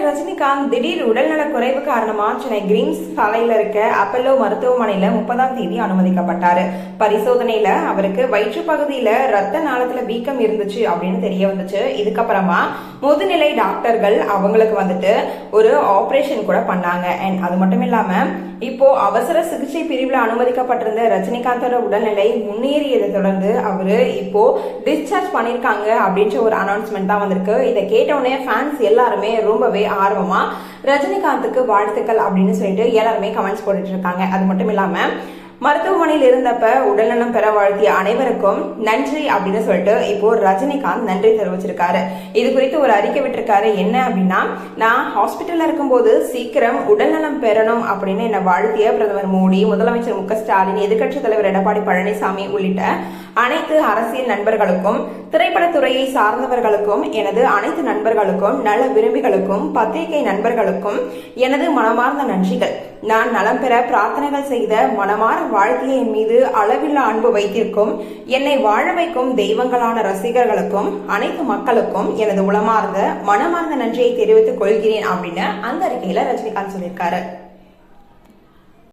நடிகர் ரஜினிகாந்த் திடீர் உடல்நலக் குறைவு காரணமா சென்னை கிரீன்ஸ் சாலையில இருக்க அப்பல்லோ மருத்துவமனையில 30ஆம் தேதி அனுமதிக்கப்பட்டாரு. பரிசோதனையில அவருக்கு வயிற்று பகுதியில ரத்த நாளத்துல வீக்கம் இருந்துச்சு அப்படின்னு தெரிய வந்துச்சு. இதுக்கப்புறமா முதுநிலை டாக்டர்கள் அவங்களுக்கு வந்துட்டு ஒரு ஆபரேஷன் கூட பண்ணாங்க. அண்ட் அது மட்டும் இல்லாம இப்போ அவசர சிகிச்சை பிரிவுல அனுமதிக்கப்பட்டிருந்த ரஜினிகாந்தோட உடல்நிலை முன்னேறியதை தொடர்ந்து அவரு இப்போ டிஸ்சார்ஜ் பண்ணிருக்காங்க அப்படின்ற ஒரு அனௌன்ஸ்மெண்ட் தான் வந்திருக்கு. இதை கேட்டவுடனே ஃபேன்ஸ் எல்லாருமே ரொம்பவே ஆர்வமா ரஜினிகாந்துக்கு வாழ்த்துக்கள் அப்படின்னு சொல்லிட்டு எல்லாருமே கமெண்ட்ஸ் போட்டுட்டு இருக்காங்க. அது மட்டும் இல்லாம மருத்துவமனையில் இருந்தப்ப உடல்நலம் பெற வாழ்த்திய அனைவருக்கும் நன்றி அப்படின்னு சொல்லிட்டு இப்போ ரஜினிகாந்த் நன்றி தெரிவிச்சிருக்காரு. இது குறித்து ஒரு அறிக்கை விட்டிருக்காரு. என்ன அப்படின்னா, நான் ஹாஸ்பிட்டல்ல இருக்கும்போது சீக்கிரம் உடல்நலம் பெறணும் அப்படின்னு என்னை வாழ்த்திய பிரதமர் மோடி, முதலமைச்சர் மு க ஸ்டாலின், எதிர்க்கட்சித் தலைவர் எடப்பாடி பழனிசாமி உள்ளிட்ட அனைத்து அரசியல் நண்பர்களுக்கும், திரைப்படத்துறையை சார்ந்தவர்களுக்கும், எனது அனைத்து நண்பர்களுக்கும், நல விரும்பிகளுக்கும், பத்திரிகை நண்பர்களுக்கும் எனது மனமார்ந்த நன்றிகள். நான் நலம் பெற பிரார்த்தனைகள் செய்த மனமார வாழ்க்கையை என் மீது அளவில்லா அன்பு வைத்திருக்கும் என்னை வாழ வைக்கும் தெய்வங்களான ரசிகர்களுக்கும் அனைத்து மக்களுக்கும் எனது உளமார்ந்த மனமார்ந்த நன்றியை தெரிவித்துக் கொள்கிறேன் அப்படின்னு அந்த அறிக்கையில ரஜினிகாந்த் சொல்லியிருக்காரு.